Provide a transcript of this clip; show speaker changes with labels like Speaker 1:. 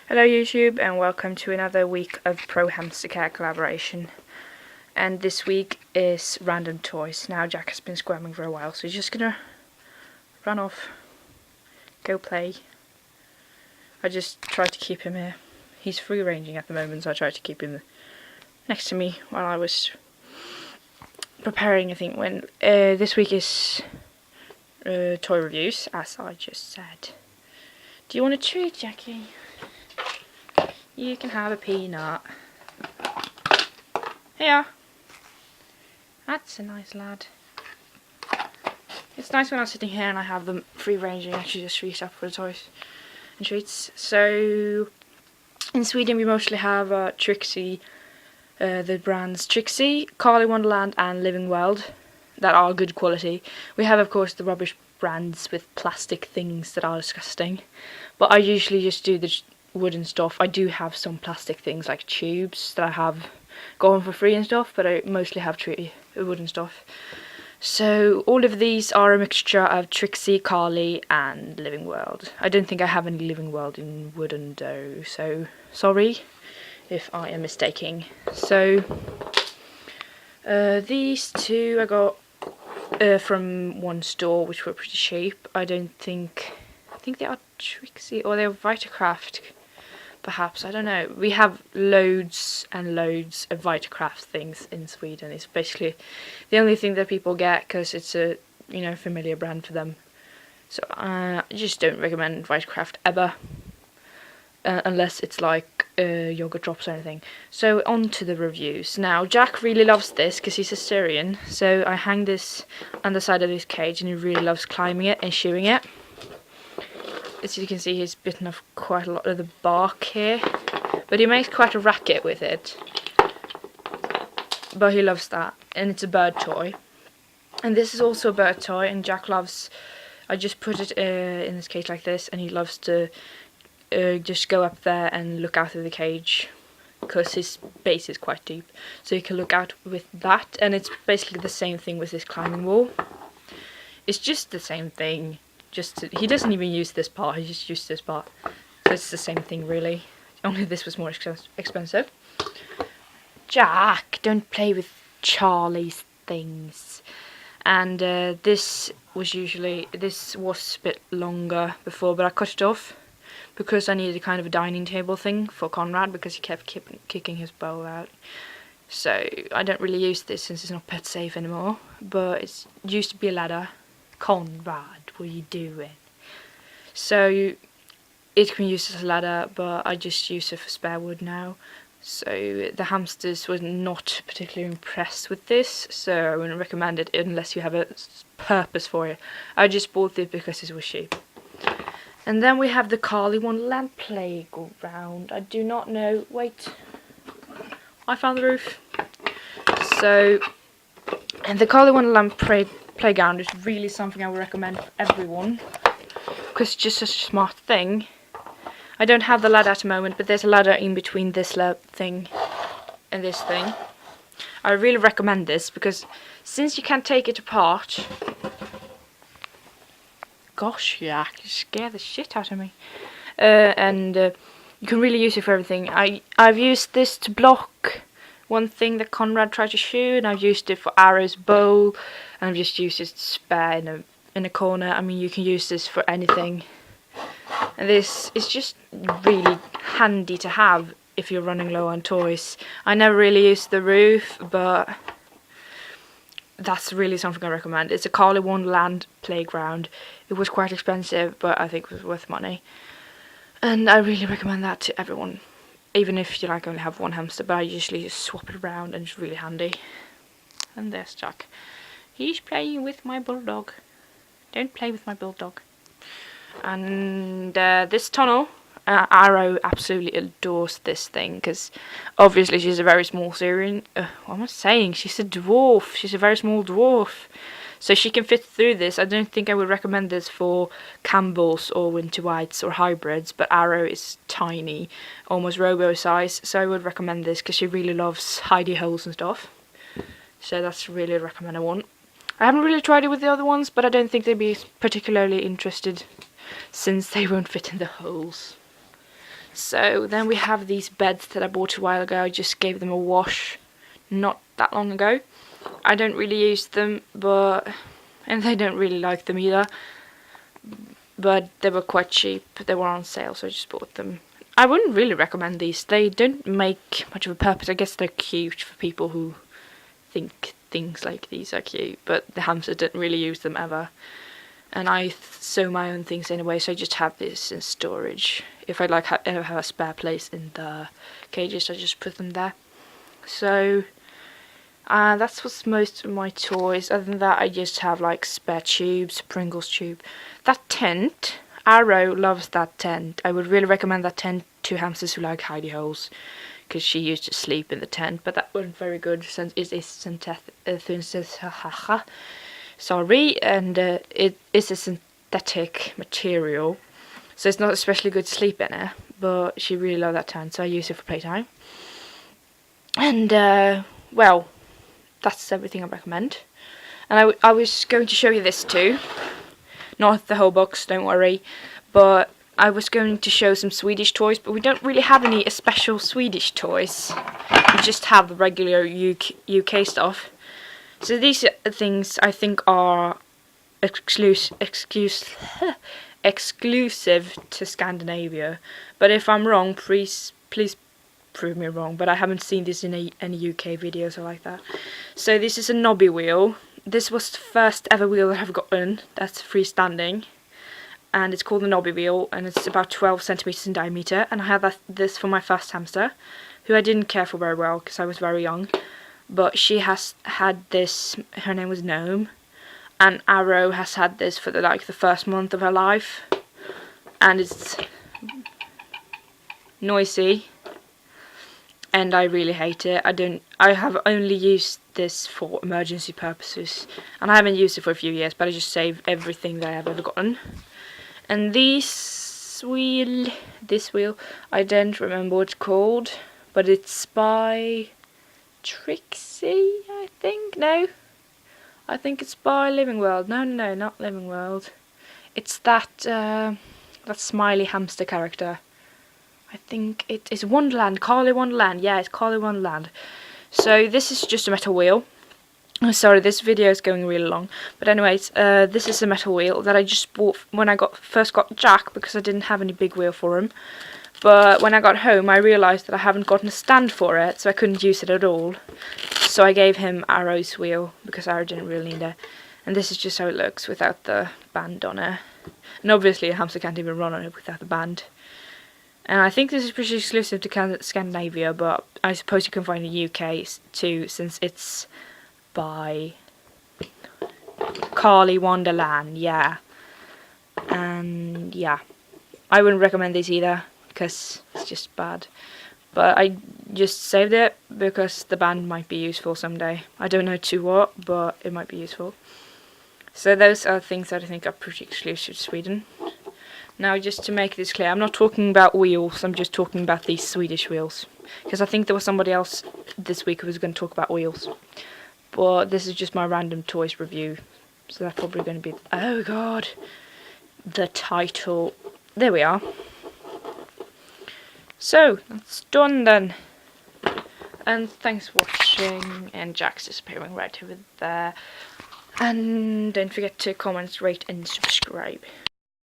Speaker 1: Hello YouTube and welcome to another week of Pro Hamster Care collaboration. And this week is random toys. Now Jack has been squirming for a while, so he's just gonna run off, go play. I just try to keep him here. He's free ranging at the moment, so I try to keep him next to me while I was preparing. I think when this week is toy reviews, as I just said. Do you want a treat, Jackie? You can have a peanut. Here. That's a nice lad. It's nice when I'm sitting here and I have them free ranging, actually just reach up for the toys and treats. So in Sweden we mostly have Trixie, the brands Trixie, Carly Wonderland and Living World that are good quality. We have of course the rubbish brands with plastic things that are disgusting, but I usually just do the wooden stuff. I do have some plastic things like tubes that I have going for free and stuff, but I mostly have wooden stuff. So all of these are a mixture of Trixie, Carly and Living World. I don't think I have any Living World in wooden though, so sorry if I am mistaking. So these two I got from one store, which were pretty cheap. I think they are Trixie or they're Vitacraft. Perhaps, I don't know. We have loads and loads of Vitacraft things in Sweden. It's basically the only thing that people get because it's a familiar brand for them. So I just don't recommend Vitacraft ever, unless it's like yogurt drops or anything. So on to the reviews. Now Jack really loves this because he's a Syrian. So I hang this on the side of his cage and he really loves climbing it and chewing it. As you can see, he's bitten off quite a lot of the bark here, but he makes quite a racket with it. But he loves that, and it's a bird toy. And this is also a bird toy, and Jack loves. I just put it in this cage like this, and he loves to just go up there and look out of the cage, because his base is quite deep, so he can look out with that. And it's basically the same thing with this climbing wall. It's just the same thing. He doesn't even use this part, he just used this part. So it's the same thing really, only this was more expensive. Jack, don't play with Charlie's things. And this was a bit longer before, but I cut it off because I needed kind of a dining table thing for Conrad because he kept kicking his bowl out. So I don't really use this since it's not pet safe anymore, but it used to be a ladder. Conrad, what are you doing? So it can be used as a ladder, but I just use it for spare wood now. So the hamsters were not particularly impressed with this, so I wouldn't recommend it unless you have a purpose for it. I just bought it because it was cheap. And then we have the Carly Wonderland playground. I do not know. Wait, I found the roof. So, and the Carly Wonderland playground is really something I would recommend for everyone because it's just such a smart thing. I don't have the ladder at the moment, but there's a ladder in between this thing and this thing. I really recommend this because since you can take it apart. Gosh, Jack, you scare the shit out of me. And you can really use it for everything. I've used this to block one thing that Conrad tried to shoot, and I've used it for Arrow's bowl, and I've just used it to spare in a corner. I mean, you can use this for anything. And this is just really handy to have if you're running low on toys. I never really used the roof, but that's really something I recommend. It's a Carly Wonderland playground. It was quite expensive, but I think it was worth money. And I really recommend that to everyone. Even if you only have one hamster, but I usually just swap it around and it's really handy. And there's Jack. He's playing with my bulldog. Don't play with my bulldog. And this tunnel, Arrow absolutely adores this thing because obviously she's a very small Syrian. What am I saying? She's a dwarf. She's a very small dwarf. So she can fit through this. I don't think I would recommend this for Campbells or Winter Whites or hybrids, but Arrow is tiny, almost robo size, so I would recommend this because she really loves hidey holes and stuff. So that's really a recommended one. I haven't really tried it with the other ones, but I don't think they'd be particularly interested since they won't fit in the holes. So then we have these beds that I bought a while ago. I just gave them a wash not that long ago. I don't really use them, and they don't really like them either. But they were quite cheap. They were on sale, so I just bought them. I wouldn't really recommend these. They don't make much of a purpose. I guess they're cute for people who think things like these are cute, but the hamster didn't really use them ever. And I sew my own things anyway, so I just have this in storage. If I ever have a spare place in the cages, I just put them there. So that's what's most of my toys. Other than that, I just have like spare tubes, Pringles tube. That tent, Arrow loves that tent. I would really recommend that tent to hamsters who like hidey holes, because she used to sleep in the tent, but that wasn't very good since it is synthetic. Sorry, and it is a synthetic material, so it's not especially good to sleep in it. But she really loved that tent, so I use it for playtime. And well, that's everything I recommend. And I was going to show you this too. Not the whole box, don't worry. But I was going to show some Swedish toys, but we don't really have any special Swedish toys. We just have the regular UK stuff. So these things I think are exclusive to Scandinavia. But if I'm wrong, please prove me wrong. But I haven't seen this in any UK videos or like that. So this is a knobby wheel. This was the first ever wheel that I've gotten that's freestanding. And it's called the knobby wheel, and it's about 12 centimeters in diameter. And I had this for my first hamster, who I didn't care for very well because I was very young. But she has had this. Her name was Gnome, and Arrow has had this for the first month of her life, and it's noisy, and I really hate it. I have only used this for emergency purposes, and I haven't used it for a few years. But I just save everything that I have ever gotten. And this wheel, I don't remember what it's called, but it's by Trixie, I think. No, I think it's by Living World. No, not Living World. It's that smiley hamster character. I think it is Wonderland, Carly Wonderland. Yeah, it's Carly Wonderland. So this is just a metal wheel. Sorry, this video is going really long. But anyways, this is a metal wheel that I just bought when I first got Jack, because I didn't have any big wheel for him. But when I got home, I realised that I haven't gotten a stand for it, so I couldn't use it at all. So I gave him Arrow's wheel, because Arrow didn't really need it. And this is just how it looks without the band on it. And obviously a hamster can't even run on it without the band. And I think this is pretty exclusive to Scandinavia, but I suppose you can find it in the UK too, since it's by Carly Wonderland, yeah. And yeah, I wouldn't recommend this either, because it's just bad. But I just saved it because the band might be useful someday. I don't know to what, but it might be useful. So those are things that I think are pretty exclusive to Sweden. Now, just to make this clear, I'm not talking about wheels, I'm just talking about these Swedish wheels. Because I think there was somebody else this week who was going to talk about wheels. But this is just my random toys review. So that's probably going to be, oh god, the title. There we are. So, that's done then. And thanks for watching, and Jack's disappearing right over there. And don't forget to comment, rate and subscribe.